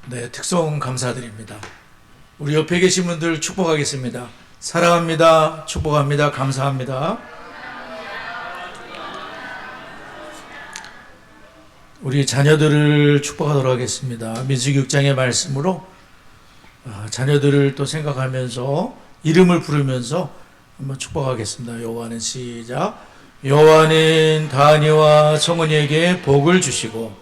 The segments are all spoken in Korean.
네, 특송 감사드립니다. 우리 옆에 계신 분들 축복하겠습니다. 사랑합니다. 축복합니다. 감사합니다. 우리 자녀들을 축복하도록 하겠습니다. 민수기 6장의 말씀으로 자녀들을 또 생각하면서 이름을 부르면서 한번 축복하겠습니다. 여호와는 시작. 여호와는 다니와 성은이에게 복을 주시고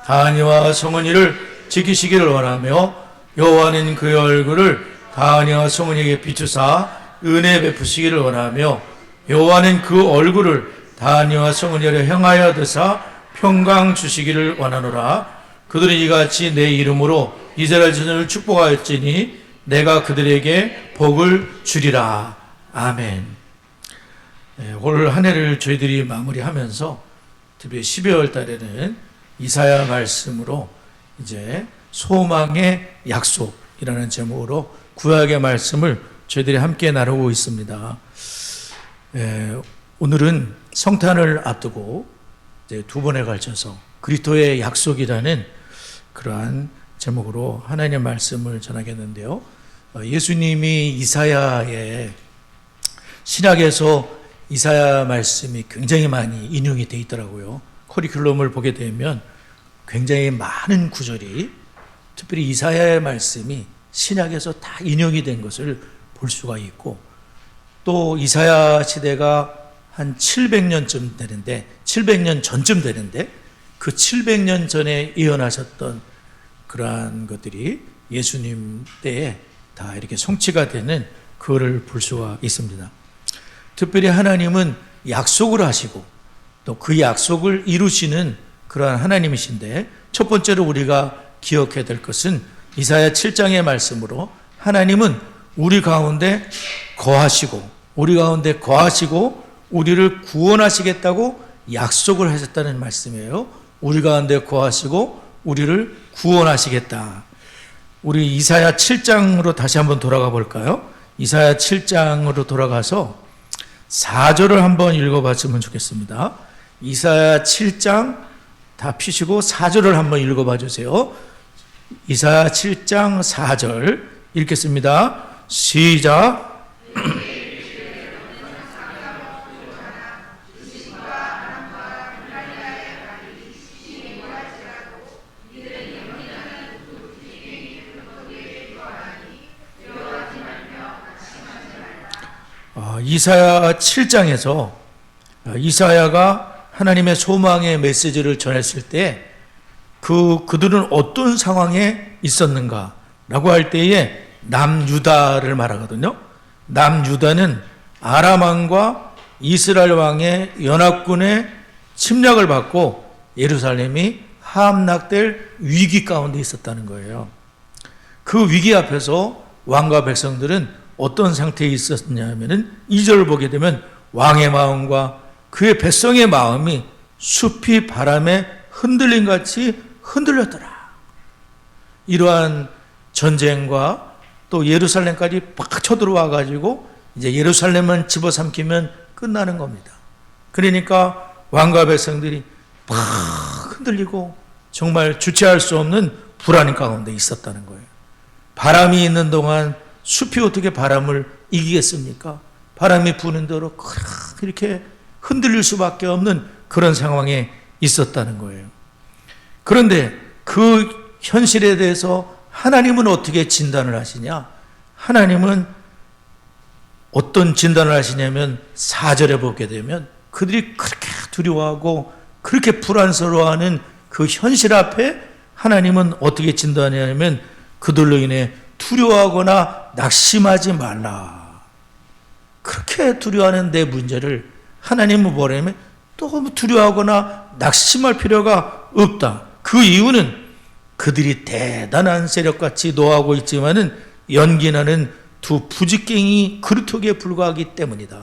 다니와 성은이를 지키시기를 원하며 여호와는 그의 얼굴을 다니와 성은이에게 비추사 은혜 베푸시기를 원하며 여호와는 그 얼굴을 다니와 성은이를 향하여 드사 평강 주시기를 원하노라. 그들은 이같이 내 이름으로 이스라엘 자손을 축복하였으니 내가 그들에게 복을 주리라. 아멘. 올 한 해를 저희들이 마무리하면서 특히 12월 달에는 이사야 말씀으로 이제 소망의 약속이라는 제목으로 구약의 말씀을 저희들이 함께 나누고 있습니다. 오늘은 성탄을 앞두고 이제 두 번에 걸쳐서 그리스도의 약속이라는 그러한 제목으로 하나님의 말씀을 전하겠는데요. 예수님이 이사야의 신약에서 이사야 말씀이 굉장히 많이 인용이 되어 있더라고요. 커리큘럼을 보게 되면 굉장히 많은 구절이 특별히 이사야의 말씀이 신약에서 다 인용이 된 것을 볼 수가 있고 또 이사야 시대가 한 700년쯤 되는데 700년 전쯤 되는데 그 700년 전에 예언하셨던 그러한 것들이 예수님 때에 다 이렇게 성취가 되는 그거를 볼 수가 있습니다. 특별히 하나님은 약속을 하시고 또 그 약속을 이루시는 그러한 하나님이신데 첫 번째로 우리가 기억해야 될 것은 이사야 7장의 말씀으로 하나님은 우리 가운데 거하시고 우리를 구원하시겠다고 약속을 하셨다는 말씀이에요. 우리 가운데 거하시고 우리를 구원하시겠다. 우리 이사야 7장으로 다시 한번 돌아가 볼까요? 이사야 7장으로 돌아가서 4절을 한번 읽어봤으면 좋겠습니다. 이사야 7장 다 피시고 4절을 한번 읽어봐 주세요. 이사야 7장 4절 읽겠습니다. 시작. 이사야 7장에서 이사야가 하나님의 소망의 메시지를 전했을 때 그들은 어떤 상황에 있었는가라고 할 때에 남유다를 말하거든요. 남유다는 아람 왕과 이스라엘 왕의 연합군의 침략을 받고 예루살렘이 함락될 위기 가운데 있었다는 거예요. 그 위기 앞에서 왕과 백성들은 어떤 상태에 있었냐면은 2절을 보게 되면 왕의 마음과 그의 백성의 마음이 숲이 바람에 흔들림 같이 흔들렸더라. 이러한 전쟁과 또 예루살렘까지 팍 쳐들어와 가지고 이제 예루살렘만 집어삼키면 끝나는 겁니다. 그러니까 왕과 백성들이 팍 흔들리고 정말 주체할 수 없는 불안 가운데 있었다는 거예요. 바람이 있는 동안 숲이 어떻게 바람을 이기겠습니까? 바람이 부는 대로 이렇게 흔들릴 수밖에 없는 그런 상황에 있었다는 거예요. 그런데 그 현실에 대해서 하나님은 어떻게 진단을 하시냐? 하나님은 어떤 진단을 하시냐면 4절에 보게 되면 그들이 그렇게 두려워하고 그렇게 불안스러워하는 그 현실 앞에 하나님은 어떻게 진단하냐면 그들로 인해 두려워하거나 낙심하지 말라. 그렇게 두려워하는 내 문제를 하나님은 뭐라면 또 두려워하거나 낙심할 필요가 없다. 그 이유는 그들이 대단한 세력같이 노하고 있지만은 연기나는 두 부직갱이 그루터기에 불과하기 때문이다.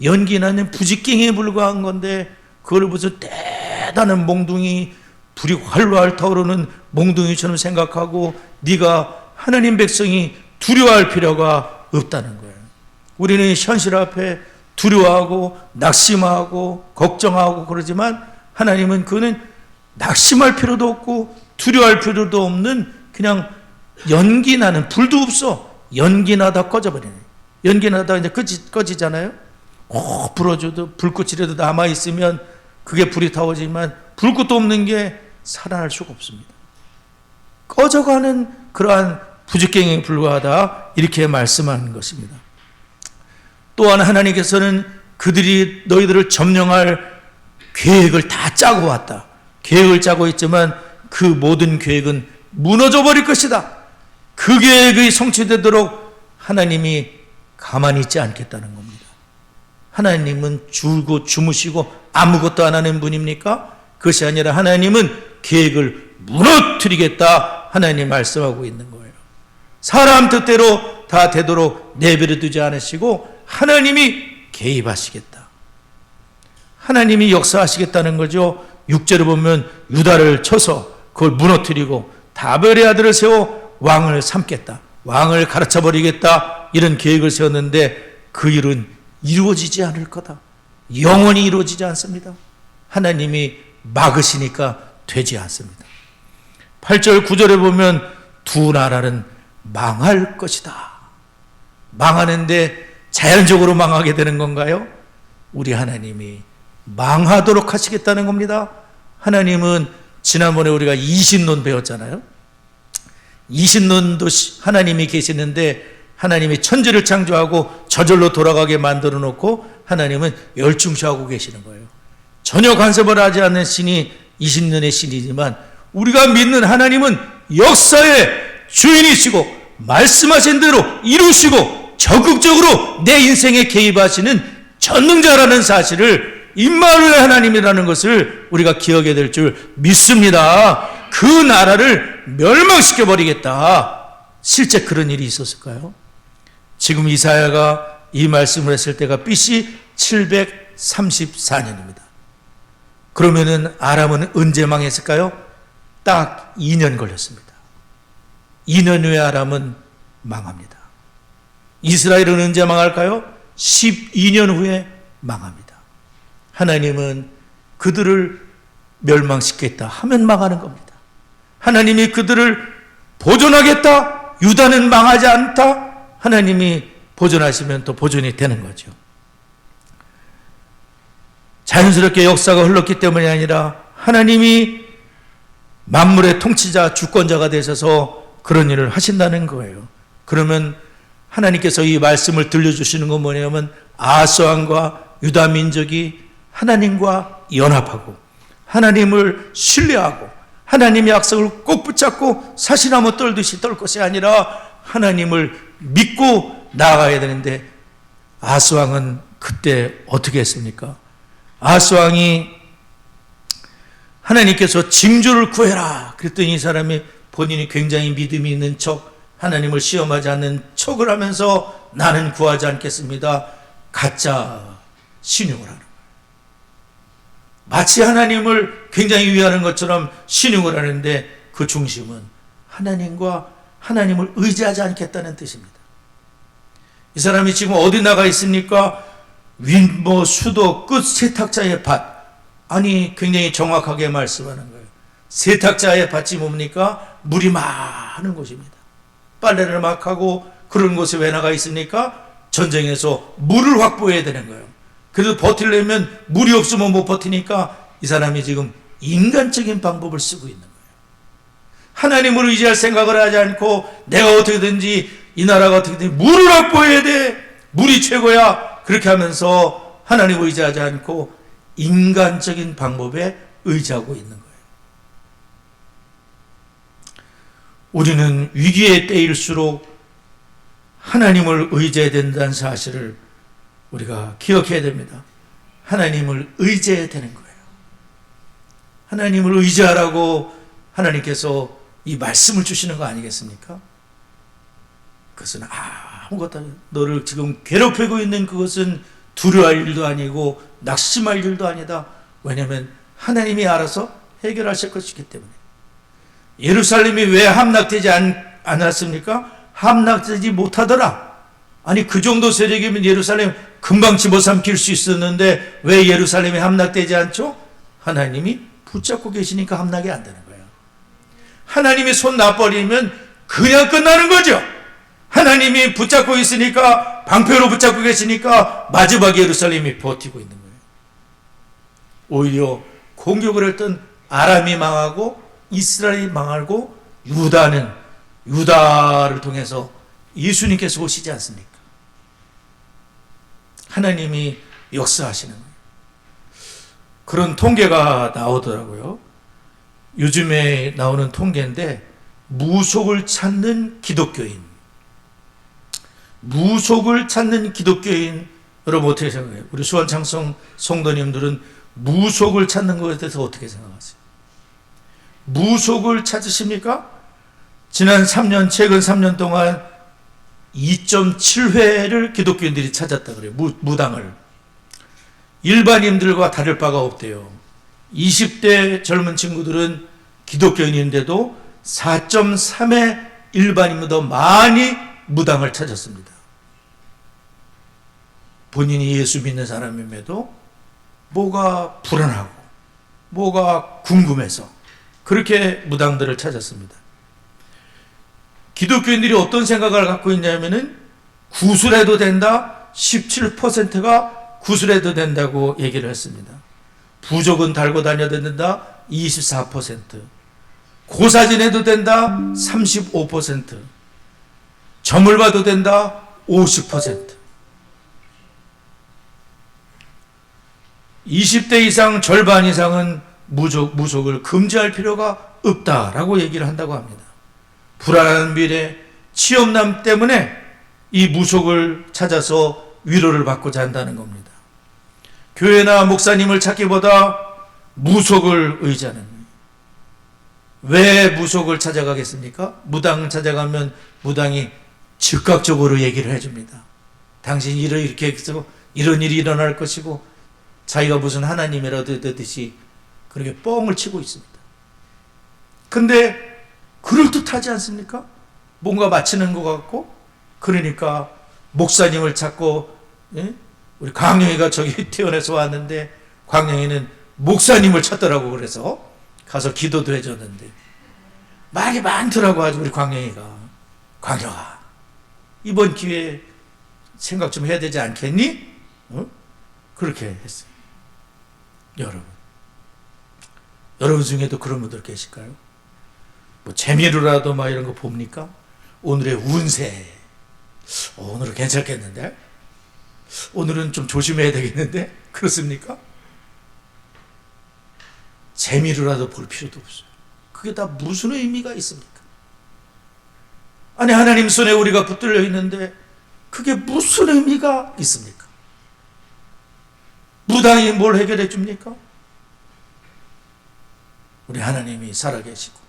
연기나는 부직갱이에 불과한 건데 그걸 무슨 대단한 몽둥이 불이 활활 타오르는 몽둥이처럼 생각하고 네가 하나님 백성이 두려워할 필요가 없다는 거예요. 우리는 현실 앞에 두려워하고 낙심하고 걱정하고 그러지만 하나님은 그는 낙심할 필요도 없고 두려워할 필요도 없는 그냥 연기 나는, 불도 없어. 연기 나다 꺼져버리네. 연기 나다 이제 꺼지잖아요. 불어줘도 불꽃이라도 남아있으면 그게 불이 타오지만 불꽃도 없는 게 살아날 수가 없습니다. 꺼져가는 그러한 부직경에 불과하다, 이렇게 말씀하는 것입니다. 또한 하나님께서는 그들이 너희들을 점령할 계획을 다 짜고 왔다. 계획을 짜고 있지만 그 모든 계획은 무너져 버릴 것이다. 그 계획이 성취되도록 하나님이 가만히 있지 않겠다는 겁니다. 하나님은 줄고 주무시고 아무것도 안 하는 분입니까? 그것이 아니라 하나님은 계획을 무너뜨리겠다, 하나님 말씀하고 있는 거예요. 사람 뜻대로 다 되도록 내버려 두지 않으시고 하나님이 개입하시겠다. 하나님이 역사하시겠다는 거죠. 6절을 보면 유다를 쳐서 그걸 무너뜨리고 다벨의 아들을 세워 왕을 삼겠다, 왕을 가르쳐버리겠다, 이런 계획을 세웠는데 그 일은 이루어지지 않을 거다. 영원히 이루어지지 않습니다. 하나님이 막으시니까 되지 않습니다. 8절 9절에 보면 두 나라는 망할 것이다. 망하는데 자연적으로 망하게 되는 건가요? 우리 하나님이 망하도록 하시겠다는 겁니다. 하나님은 지난번에 우리가 이신론 배웠잖아요. 이신론도 하나님이 계시는데 하나님이 천지를 창조하고 저절로 돌아가게 만들어 놓고 하나님은 열중시하고 계시는 거예요. 전혀 간섭을 하지 않는 신이 이신론의 신이지만 우리가 믿는 하나님은 역사의 주인이시고 말씀하신 대로 이루시고 적극적으로 내 인생에 개입하시는 전능자라는 사실을, 임마누엘 하나님이라는 것을 우리가 기억해야 될 줄 믿습니다. 그 나라를 멸망시켜 버리겠다. 실제 그런 일이 있었을까요? 지금 이사야가 이 말씀을 했을 때가 BC 734년입니다. 그러면은 아람은 언제 망했을까요? 딱 2년 걸렸습니다. 2년 후에 아람은 망합니다. 이스라엘은 언제 망할까요? 12년 후에 망합니다. 하나님은 그들을 멸망시키겠다 하면 망하는 겁니다. 하나님이 그들을 보존하겠다, 유다는 망하지 않다, 하나님이 보존하시면 또 보존이 되는 거죠. 자연스럽게 역사가 흘렀기 때문이 아니라 하나님이 만물의 통치자, 주권자가 되셔서 그런 일을 하신다는 거예요. 그러면 하나님께서 이 말씀을 들려주시는 건 뭐냐면 아스왕과 유다 민족이 하나님과 연합하고 하나님을 신뢰하고 하나님의 약속을 꼭 붙잡고 사시나무 떨듯이 떨 것이 아니라 하나님을 믿고 나아가야 되는데, 아스왕은 그때 어떻게 했습니까? 아스왕이 하나님께서 징조를 구해라 그랬더니 이 사람이 본인이 굉장히 믿음이 있는 척, 하나님을 시험하지 않는 척을 하면서 나는 구하지 않겠습니다, 가짜 신용을 하는 거예요. 마치 하나님을 굉장히 위하는 것처럼 신용을 하는데 그 중심은 하나님과 하나님을 의지하지 않겠다는 뜻입니다. 이 사람이 지금 어디 나가 있습니까? 윗모 수도 끝 세탁자의 밭. 아니, 굉장히 정확하게 말씀하는 거예요. 세탁자의 밭이 뭡니까? 물이 많은 곳입니다. 빨래를 막 하고 그런 곳에 왜 나가 있습니까? 전쟁에서 물을 확보해야 되는 거예요. 그래도 버티려면 물이 없으면 못 버티니까 이 사람이 지금 인간적인 방법을 쓰고 있는 거예요. 하나님을 의지할 생각을 하지 않고 내가 어떻게든지 이 나라가 어떻게든지 물을 확보해야 돼, 물이 최고야, 그렇게 하면서 하나님을 의지하지 않고 인간적인 방법에 의지하고 있는 거예요. 우리는 위기의 때일수록 하나님을 의지해야 된다는 사실을 우리가 기억해야 됩니다. 하나님을 의지해야 되는 거예요. 하나님을 의지하라고 하나님께서 이 말씀을 주시는 거 아니겠습니까? 그것은 아무것도 아니에요. 너를 지금 괴롭히고 있는 그것은 두려워할 일도 아니고 낙심할 일도 아니다. 왜냐하면 하나님이 알아서 해결하실 것이기 때문에. 예루살렘이 왜 함락되지 않았습니까? 함락되지 못하더라. 아니, 그 정도 세력이면 예루살렘 금방 집어삼킬 수 있었는데 왜 예루살렘이 함락되지 않죠? 하나님이 붙잡고 계시니까 함락이 안 되는 거예요. 하나님이 손 놔버리면 그냥 끝나는 거죠. 하나님이 붙잡고 있으니까, 방패로 붙잡고 계시니까 마지막 예루살렘이 버티고 있는 거예요. 오히려 공격을 했던 아람이 망하고 이스라엘이 망하고 유다를 통해서 예수님께서 오시지 않습니까? 하나님이 역사하시는 거예요. 그런 통계가 나오더라고요. 요즘에 나오는 통계인데, 무속을 찾는 기독교인. 여러분 어떻게 생각해요? 우리 수원창성 성도님들은 무속을 찾는 것에 대해서 어떻게 생각하세요? 무속을 찾으십니까? 최근 3년 동안 2.7회를 기독교인들이 찾았다 그래요. 무당을. 일반인들과 다를 바가 없대요. 20대 젊은 친구들은 기독교인인데도 4.3회 일반인보다 많이 무당을 찾았습니다. 본인이 예수 믿는 사람임에도 뭐가 불안하고 뭐가 궁금해서 그렇게 무당들을 찾았습니다. 기독교인들이 어떤 생각을 갖고 있냐면은 구술해도 된다. 17%가 구술해도 된다고 얘기를 했습니다. 부적은 달고 다녀야 된다. 24%. 고사진해도 된다. 35%. 점을 봐도 된다. 50%. 20대 이상 절반 이상은 무속을 금지할 필요가 없다라고 얘기를 한다고 합니다. 불안한 미래, 취업난 때문에 이 무속을 찾아서 위로를 받고자 한다는 겁니다. 교회나 목사님을 찾기보다 무속을 의지하는 거예요. 왜 무속을 찾아가겠습니까? 무당 찾아가면 무당이 즉각적으로 얘기를 해줍니다. 당신이 이렇게 해서 이런 일이 일어날 것이고 자기가 무슨 하나님이라도 되듯이 그렇게 뻥을 치고 있습니다. 근데 그럴듯하지 않습니까? 뭔가 맞히는 것 같고. 그러니까 목사님을 찾고, 우리 광영이가 저기 태어나서 왔는데 광영이는 목사님을 찾더라고. 그래서 가서 기도도 해줬는데 말이 많더라고. 아주 우리 광영이가. 광영아, 이번 기회에 생각 좀 해야 되지 않겠니? 그렇게 했어요. 여러분 중에도 그런 분들 계실까요? 뭐 재미로라도 막 이런 거 봅니까? 오늘의 운세. 오늘은 괜찮겠는데? 오늘은 좀 조심해야 되겠는데? 그렇습니까? 재미로라도 볼 필요도 없어요. 그게 다 무슨 의미가 있습니까? 아니, 하나님 손에 우리가 붙들려 있는데 그게 무슨 의미가 있습니까? 무당이 뭘 해결해 줍니까? 우리 하나님이 살아계시고,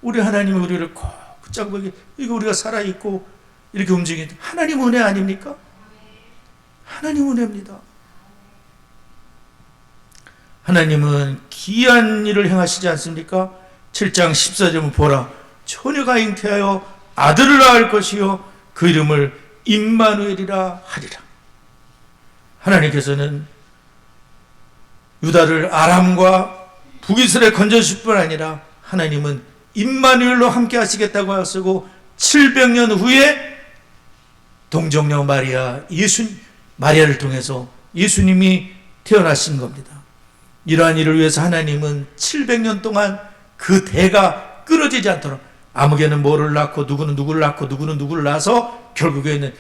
우리 하나님이 우리를 꼭 붙잡고, 이거 우리가 살아있고 이렇게 움직이는 하나님 은혜 아닙니까? 하나님 은혜입니다. 하나님은 기이한 일을 행하시지 않습니까? 7장 14절을 보라. 처녀가 잉태하여 아들을 낳을 것이요 그 이름을 임마누엘이라 하리라. 하나님께서는 유다를 아람과 북이스라엘 건져주실 뿐 아니라 하나님은 임마누엘로 함께 하시겠다고 하시고 700년 후에 동정녀 마리아를 통해서 예수님이 태어나신 겁니다. 이러한 일을 위해서 하나님은 700년 동안 그 대가 끊어지지 않도록 아무개는 뭐를 낳고 누구는 누구를 낳고 누구는 누구를 낳아서 결국에는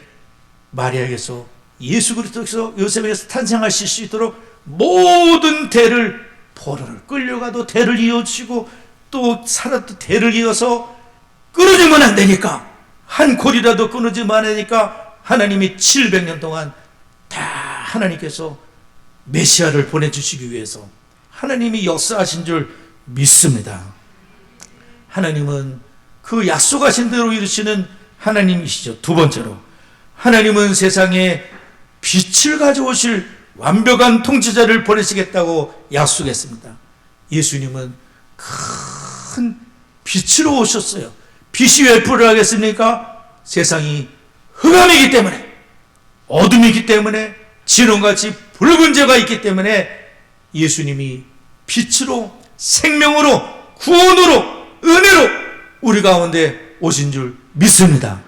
마리아에게서 예수 그리스도에서 요셉에게서 탄생하실 수 있도록 모든 대를 포로를 끌려가도 대를 이어주시고 또 살아도 대를 이어서 끊어지면 안 되니까, 한 골이라도 끊어지면 안 되니까 하나님이 700년 동안 다 하나님께서 메시아를 보내주시기 위해서 하나님이 역사하신 줄 믿습니다. 하나님은 그 약속하신 대로 이루시는 하나님이시죠. 두 번째로, 하나님은 세상에 빛을 가져오실 완벽한 통치자를 보내시겠다고 약속했습니다. 예수님은 큰 빛으로 오셨어요. 빛이 왜 불을 하겠습니까? 세상이 흑암이기 때문에, 어둠이기 때문에, 진홍같이 붉은 죄가 있기 때문에 예수님이 빛으로, 생명으로, 구원으로 은혜로 우리 가운데 오신 줄 믿습니다.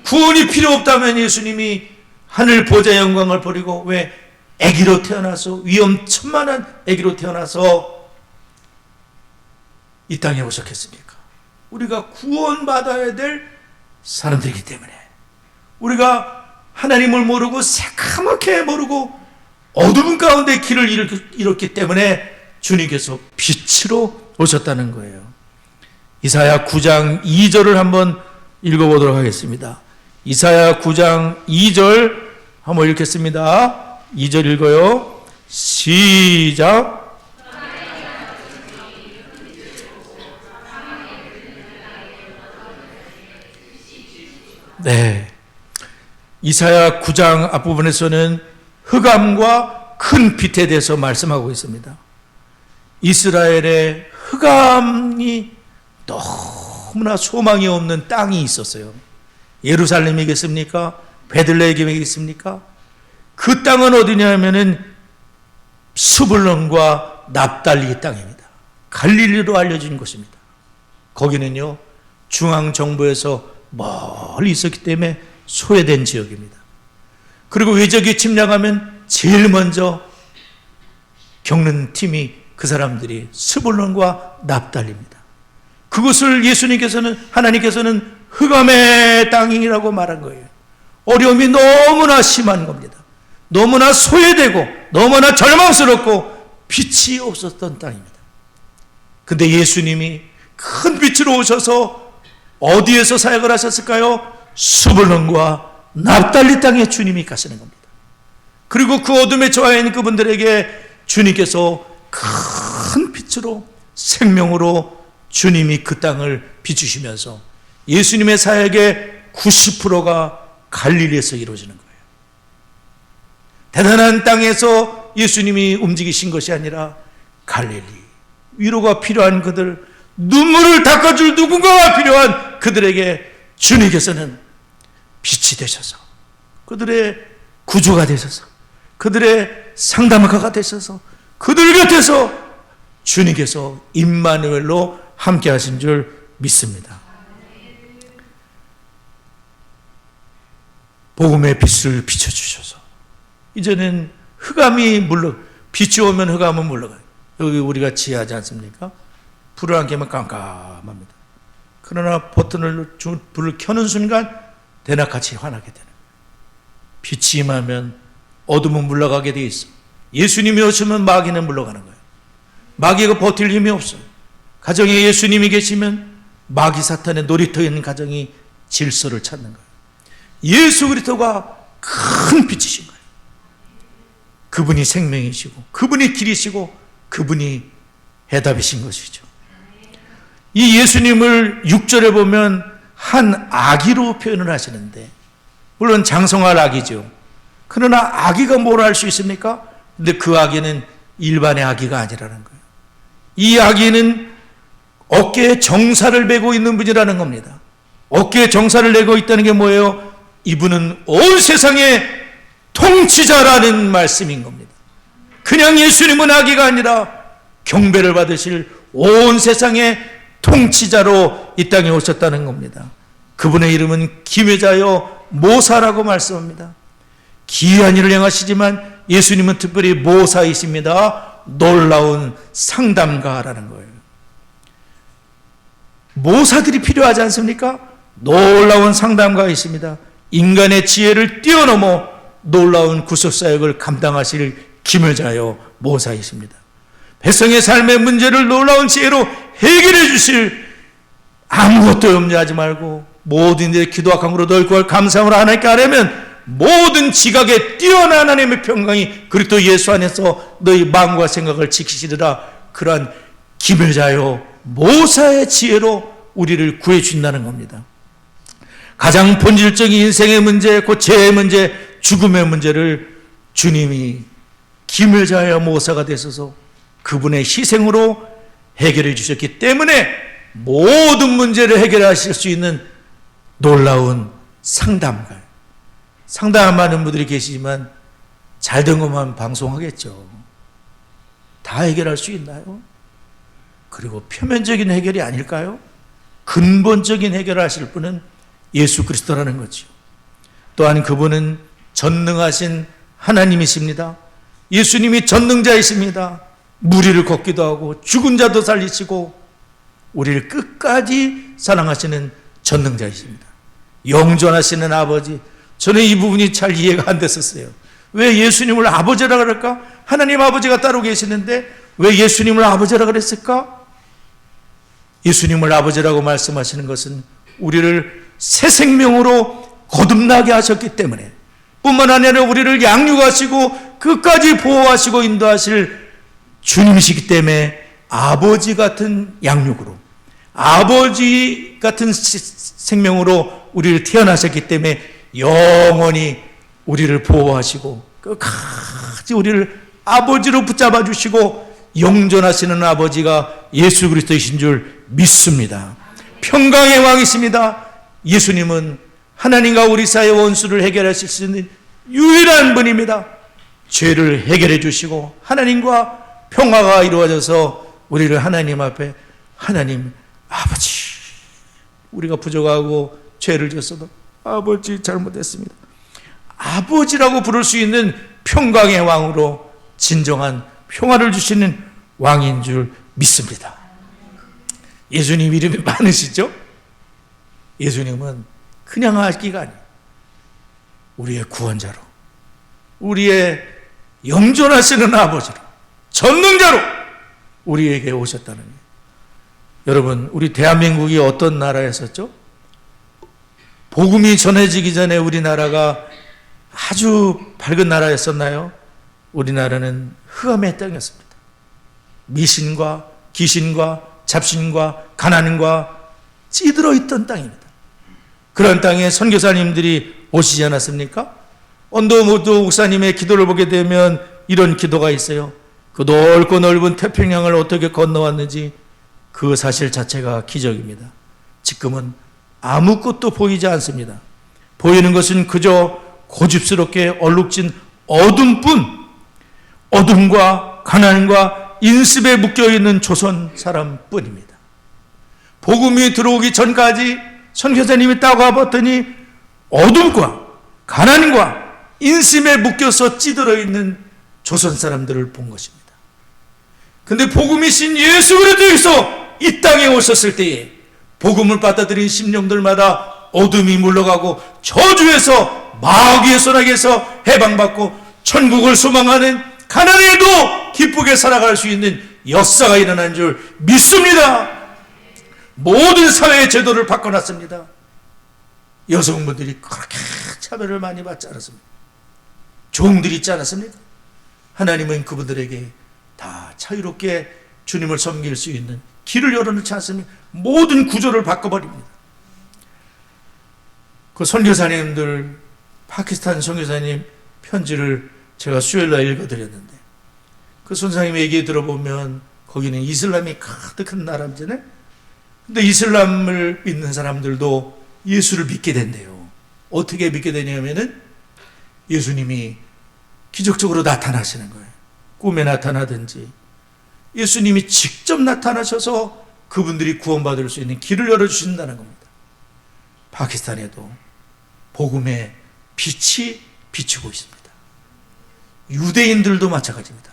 구원이 필요 없다면 예수님이 하늘 보좌의 영광을 버리고 왜 아기로 태어나서 위험천만한 아기로 태어나서 이 땅에 오셨겠습니까? 우리가 구원받아야 될 사람들이기 때문에, 우리가 하나님을 모르고 새카맣게 모르고 어두운 가운데 길을 잃었기 때문에 주님께서 빛으로 오셨다는 거예요. 이사야 9장 2절을 한번 읽어보도록 하겠습니다. 이사야 9장 2절 한번 읽겠습니다. 2절 읽어요. 시작. 네. 이사야 9장 앞부분에서는 흑암과 큰 빛에 대해서 말씀하고 있습니다. 이스라엘의 흑암이 너무나 소망이 없는 땅이 있었어요. 예루살렘이겠습니까? 베들레헴이겠습니까? 그 땅은 어디냐면은 스불론과 납달리 땅입니다. 갈릴리로 알려진 곳입니다. 거기는요, 중앙정부에서 멀리 있었기 때문에 소외된 지역입니다. 그리고 외적이 침략하면 제일 먼저 겪는 팀이 그 사람들이 스불론과 납달리입니다. 그것을 하나님께서는 흑암의 땅이라고 말한 거예요. 어려움이 너무나 심한 겁니다. 너무나 소외되고 너무나 절망스럽고 빛이 없었던 땅입니다. 근데 예수님이 큰 빛으로 오셔서 어디에서 사역을 하셨을까요? 스불론과 납달리 땅에 주님이 가시는 겁니다. 그리고 그 어둠에 처해 있는 그분들에게 주님께서 큰 빛으로 생명으로 주님이 그 땅을 비추시면서 예수님의 사역의 90%가 갈릴리에서 이루어지는 거예요. 대단한 땅에서 예수님이 움직이신 것이 아니라 갈릴리, 위로가 필요한 그들, 눈물을 닦아줄 누군가가 필요한 그들에게 주님께서는 빛이 되셔서, 그들의 구주가 되셔서, 그들의 상담가가 되셔서, 그들 곁에서 주님께서 임마누엘로 함께 하신 줄 믿습니다. 복음의 빛을 비춰주셔서 이제는 흑암이 빛이 오면 흑암은 물러가요. 여기 우리가 지하지 않습니까? 불을 안 켜면 깜깜합니다. 그러나 불을 켜는 순간 대낮같이 환하게 되는 거예요. 빛이 임하면 어둠은 물러가게 돼 있어. 예수님이 오시면 마귀는 물러가는 거예요. 마귀가 버틸 힘이 없어요. 가정에 예수님이 계시면 마귀 사탄의 놀이터인 가정이 질서를 찾는 거예요. 예수 그리스도가 큰 빛이신 거예요. 그분이 생명이시고 그분이 길이시고 그분이 해답이신 것이죠. 이 예수님을 6절에 보면 한 아기로 표현을 하시는데, 물론 장성할 아기죠. 그러나 아기가 뭘 할 수 있습니까? 근데 그 아기는 일반의 아기가 아니라는 거예요. 이 아기는 어깨에 정사를 메고 있는 분이라는 겁니다. 어깨에 정사를 메고 있다는 게 뭐예요? 이분은 온 세상의 통치자라는 말씀인 겁니다. 그냥 예수님은 아기가 아니라 경배를 받으실 온 세상의 통치자로 이 땅에 오셨다는 겁니다. 그분의 이름은 기회자여 모사라고 말씀합니다. 기이한 일을 행하시지만 예수님은 특별히 모사이십니다. 놀라운 상담가라는 거예요. 모사들이 필요하지 않습니까? 놀라운 상담가이십니다. 인간의 지혜를 뛰어넘어 놀라운 구속사역을 감당하실 기묘자여 모사이십니다. 백성의 삶의 문제를 놀라운 지혜로 해결해 주실, 아무것도 염려하지 말고 모든 일에 기도와 간구로 넓고 감사함으로 하나님께 아뢰면 모든 지각에 뛰어난 하나님의 평강이 그리스도 예수 안에서 너희 마음과 생각을 지키시리라. 그러한 기묘자요 모사의 지혜로 우리를 구해 준다는 겁니다. 가장 본질적인 인생의 문제, 곧 죄의 문제, 죽음의 문제를 주님이 기묘자여 모사가 되셔서 그분의 희생으로 해결해 주셨기 때문에 모든 문제를 해결하실 수 있는 놀라운 상담가. 상담하는 분들이 계시지만 잘된 것만 방송하겠죠. 다 해결할 수 있나요? 그리고 표면적인 해결이 아닐까요? 근본적인 해결을 하실 분은 예수 그리스도라는 거죠. 또한 그분은 전능하신 하나님이십니다. 예수님이 전능자이십니다. 무리를 걷기도 하고 죽은 자도 살리시고 우리를 끝까지 사랑하시는 전능자이십니다. 영존하시는 아버지. 저는 이 부분이 잘 이해가 안 됐었어요. 왜 예수님을 아버지라 그럴까? 하나님 아버지가 따로 계시는데 왜 예수님을 아버지라 그랬을까? 예수님을 아버지라고 말씀하시는 것은 우리를 새 생명으로 거듭나게 하셨기 때문에, 뿐만 아니라 우리를 양육하시고 끝까지 보호하시고 인도하실 주님이시기 때문에 아버지 같은 양육으로, 아버지 같은 생명으로 우리를 태어나셨기 때문에 영원히 우리를 보호하시고 끝까지 우리를 아버지로 붙잡아 주시고 영존하시는 아버지가 예수 그리스도이신 줄 믿습니다. 평강의 왕이십니다. 예수님은 하나님과 우리 사이의 원수를 해결하실 수 있는 유일한 분입니다. 죄를 해결해 주시고 하나님과 평화가 이루어져서 우리를 하나님 앞에, 하나님 아버지, 우리가 부족하고 죄를 지었어도 아버지 잘못했습니다, 아버지라고 부를 수 있는 평강의 왕으로 진정한 평화를 주시는 왕인 줄 믿습니다. 예수님 이름이 많으시죠? 예수님은 그냥 아기가 아니에요. 우리의 구원자로, 우리의 영존하시는 아버지로, 전능자로 우리에게 오셨다는 거예요. 여러분, 우리 대한민국이 어떤 나라였었죠? 복음이 전해지기 전에 우리나라가 아주 밝은 나라였었나요? 우리나라는 흑암의 땅이었습니다. 미신과 귀신과 잡신과 가난과 찌들어 있던 땅입니다. 그런 땅에 선교사님들이 오시지 않았습니까? 언더우드 목사님의 기도를 보게 되면 이런 기도가 있어요. 그 넓고 넓은 태평양을 어떻게 건너왔는지 그 사실 자체가 기적입니다. 지금은 아무것도 보이지 않습니다. 보이는 것은 그저 고집스럽게 얼룩진 어둠뿐, 어둠과 가난과 인습에 묶여있는 조선 사람뿐입니다. 복음이 들어오기 전까지 선교사님이 따고 와봤더니 어둠과 가난과 인심에 묶여서 찌들어 있는 조선 사람들을 본 것입니다. 근데 복음이신 예수 그리스도께서 이 땅에 오셨을 때에 복음을 받아들인 심령들마다 어둠이 물러가고 저주에서, 마귀의 손아귀에서 해방받고 천국을 소망하는 가난해도 기쁘게 살아갈 수 있는 역사가 일어난 줄 믿습니다. 모든 사회의 제도를 바꿔놨습니다. 여성분들이 그렇게 차별을 많이 받지 않았습니다. 종들이 있지 않았습니까? 하나님은 그분들에게 다 자유롭게 주님을 섬길 수 있는 길을 열어놓지 않습니까? 모든 구조를 바꿔버립니다. 그 선교사님들, 파키스탄 선교사님 편지를 제가 수요일날 읽어드렸는데, 그 선생님 얘기 들어보면 거기는 이슬람이 가득한 나라잖아요. 근데 이슬람을 믿는 사람들도 예수를 믿게 된대요. 어떻게 믿게 되냐면은 예수님이 기적적으로 나타나시는 거예요. 꿈에 나타나든지 예수님이 직접 나타나셔서 그분들이 구원받을 수 있는 길을 열어주신다는 겁니다. 파키스탄에도 복음의 빛이 비추고 있습니다. 유대인들도 마찬가지입니다.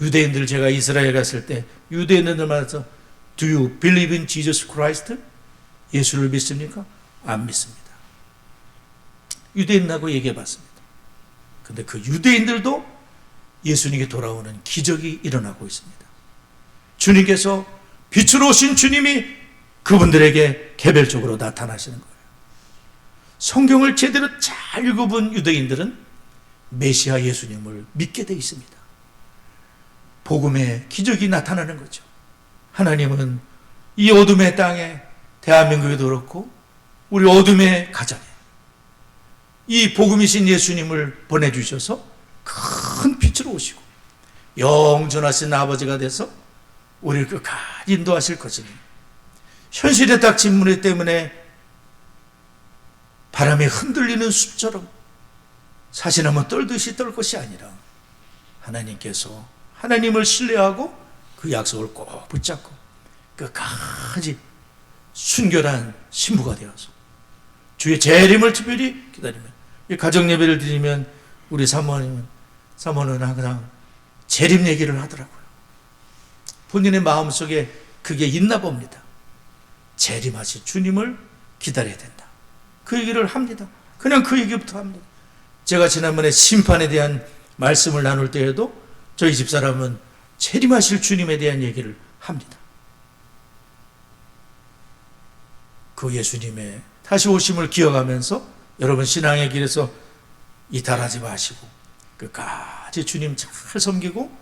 유대인들, 제가 이스라엘 갔을 때 유대인들 만나서 Do you believe in Jesus Christ? 예수를 믿습니까? 안 믿습니다. 유대인하고 얘기해 봤습니다. 근데 그 유대인들도 예수님께 돌아오는 기적이 일어나고 있습니다. 주님께서 빛으로 오신 주님이 그분들에게 개별적으로 나타나시는 거예요. 성경을 제대로 잘 읽어본 유대인들은 메시아 예수님을 믿게 되어 있습니다. 복음의 기적이 나타나는 거죠. 하나님은 이 어둠의 땅에, 대한민국에도 그렇고 우리 어둠의 가정에 이 복음이신 예수님을 보내주셔서 큰 빛으로 오시고 영존하신 아버지가 돼서 우리를 끝까지 인도하실 것이니, 현실에 닥친 문제 때문에 바람에 흔들리는 숲처럼 사시나무 떨듯이 떨 것이 아니라 하나님께서 하나님을 신뢰하고 그 약속을 꼭 붙잡고 끝까지 순결한 신부가 되어서 주의 재림을 특별히 기다리면, 이 가정 예배를 드리면 우리 사모는 항상 재림 얘기를 하더라고요. 본인의 마음속에 그게 있나 봅니다. 재림하신 주님을 기다려야 된다. 그 얘기를 합니다. 그냥 그 얘기부터 합니다. 제가 지난번에 심판에 대한 말씀을 나눌 때에도 저희 집사람은 재림하실 주님에 대한 얘기를 합니다. 그 예수님의 다시 오심을 기억하면서 여러분 신앙의 길에서 이탈하지 마시고 끝까지 주님 잘 섬기고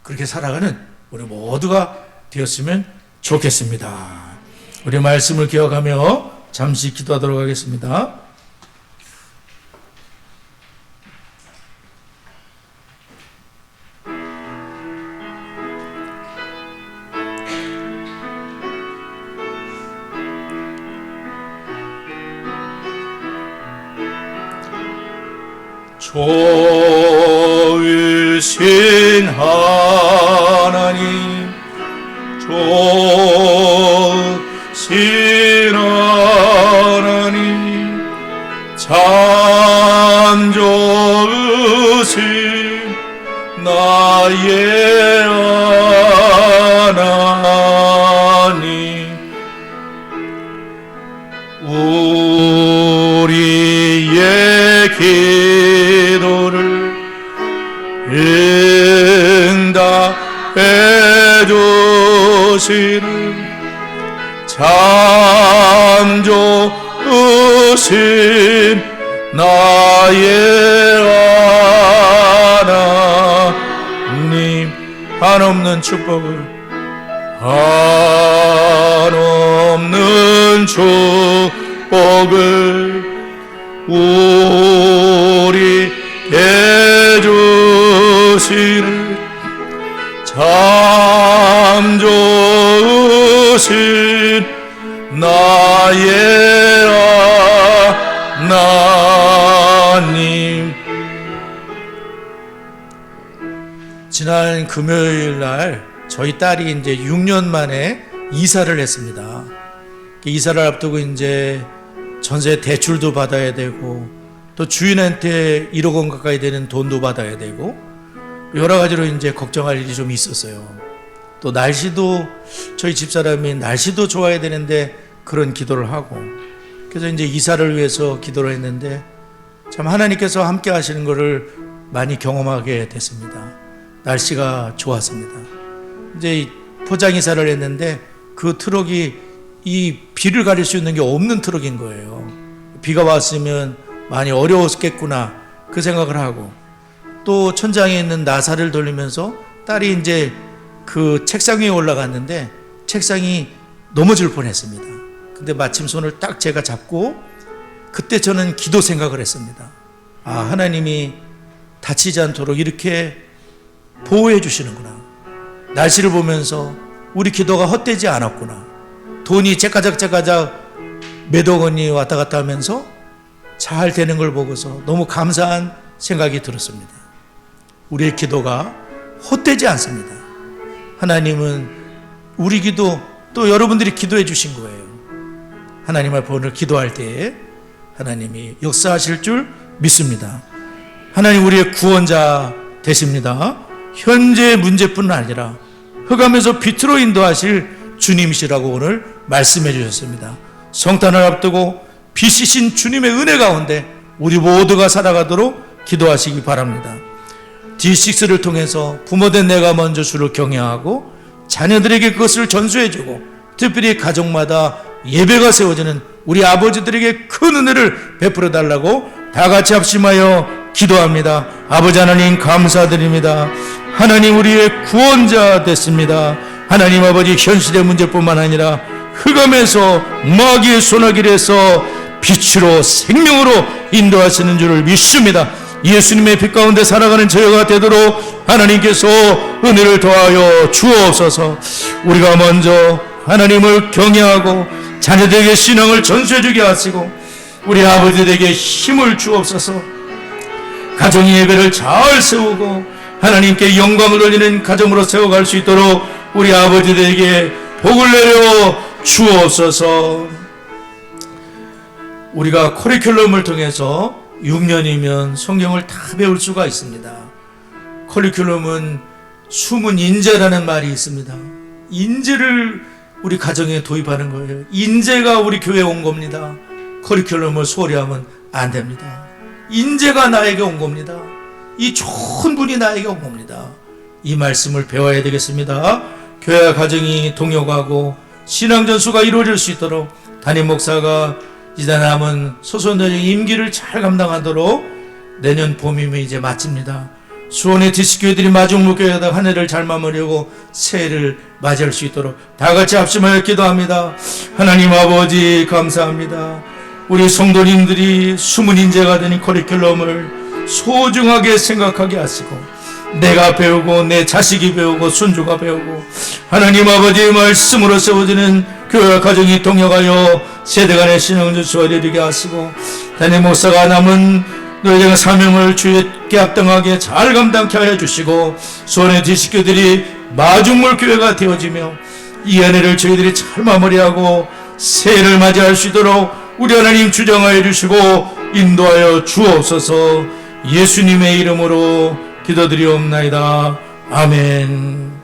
그렇게 살아가는 우리 모두가 되었으면 좋겠습니다. 우리 말씀을 기억하며 잠시 기도하도록 하겠습니다. 좋으신 하나님, 좋으신 하나님, 참 좋으신 나의 하나님, 우리의 기도를 응답해 주시는 참 좋으신 나의 하나님, 한없는 축복을, 한없는 축복을 우리에게 주시는 참 좋으신 나의 하나님. 지난 금요일 날 저희 딸이 이제 6년 만에 이사를 했습니다. 이사를 앞두고 이제 전세 대출도 받아야 되고 또 주인한테 1억 원 가까이 되는 돈도 받아야 되고 여러 가지로 이제 걱정할 일이 좀 있었어요. 또 날씨도, 저희 집사람이 날씨도 좋아야 되는데 그런 기도를 하고, 그래서 이제 이사를 위해서 기도를 했는데 참 하나님께서 함께 하시는 것을 많이 경험하게 됐습니다. 날씨가 좋았습니다. 이제 포장 이사를 했는데 그 트럭이 이 비를 가릴 수 있는 게 없는 트럭인 거예요. 비가 왔으면 많이 어려웠겠구나 그 생각을 하고, 또 천장에 있는 나사를 돌리면서 딸이 이제 그 책상 위에 올라갔는데 책상이 넘어질 뻔했습니다. 근데 마침 손을 딱 제가 잡고 그때 저는 기도 생각을 했습니다. 아, 하나님이 다치지 않도록 이렇게 보호해 주시는구나. 날씨를 보면서 우리 기도가 헛되지 않았구나. 돈이 째까작째까작 몇억 원이 왔다 갔다 하면서 잘 되는 걸 보고서 너무 감사한 생각이 들었습니다. 우리의 기도가 헛되지 않습니다. 하나님은 우리 기도, 또 여러분들이 기도해 주신 거예요. 하나님 앞에 오늘 기도할 때에 하나님이 역사하실 줄 믿습니다. 하나님 우리의 구원자 되십니다. 현재의 문제뿐 아니라 흑암에서 빛으로 인도하실 주님이시라고 오늘 말씀해 주셨습니다. 성탄을 앞두고 빛이신 주님의 은혜 가운데 우리 모두가 살아가도록 기도하시기 바랍니다. D6를 통해서 부모된 내가 먼저 주를 경외하고 자녀들에게 그것을 전수해주고 특별히 가정마다 예배가 세워지는 우리 아버지들에게 큰 은혜를 베풀어 달라고 다 같이 합심하여 기도합니다. 아버지 하나님 감사드립니다. 하나님 우리의 구원자 됐습니다. 하나님 아버지 현실의 문제뿐만 아니라 흑암에서 마귀의 소나기에서 빛으로 생명으로 인도하시는 줄을 믿습니다. 예수님의 빛 가운데 살아가는 저희가 되도록 하나님께서 은혜를 더하여 주옵소서. 우리가 먼저 하나님을 경외하고 자녀들에게 신앙을 전수해주게 하시고 우리 아버지들에게 힘을 주옵소서. 가정의 예배를 잘 세우고 하나님께 영광을 돌리는 가정으로 세워갈 수 있도록 우리 아버지들에게 복을 내려 주옵소서. 우리가 커리큘럼을 통해서 6년이면 성경을 다 배울 수가 있습니다. 커리큘럼은 숨은 인재라는 말이 있습니다. 인재를 우리 가정에 도입하는 거예요. 인재가 우리 교회에 온 겁니다. 커리큘럼을 소홀히 하면 안 됩니다. 인재가 나에게 온 겁니다. 이 좋은 분이 나에게 온 겁니다. 이 말씀을 배워야 되겠습니다. 교회와 가정이 동역하고 신앙전수가 이루어질 수 있도록 담임 목사가 이제 남은 소선대적 임기를 잘 감당하도록 내년 봄이면 이제 마칩니다. 수원의 디스교회들이 마중무교회에다 한 해를 잘 마무리하고 새해를 맞이할 수 있도록 다 같이 합심하여 기도합니다. 하나님 아버지 감사합니다. 우리 성도님들이 숨은 인재가 되는 커리큘럼을 소중하게 생각하게 하시고 내가 배우고 내 자식이 배우고 손주가 배우고 하나님 아버지의 말씀으로 세워지는 교회와 가정이 동역하여 세대 간의 신앙전수가 이루게 하시고 담임 목사가 남은 너희들의 사명을 주께 합당하게 잘 감당케 하여 주시고 수원의 디스교들이 마중물 교회가 되어지며 이 은혜를 저희들이 잘 마무리하고 새해를 맞이할 수 있도록 우리 하나님 주장하여 주시고 인도하여 주옵소서. 예수님의 이름으로 기도드리옵나이다. 아멘.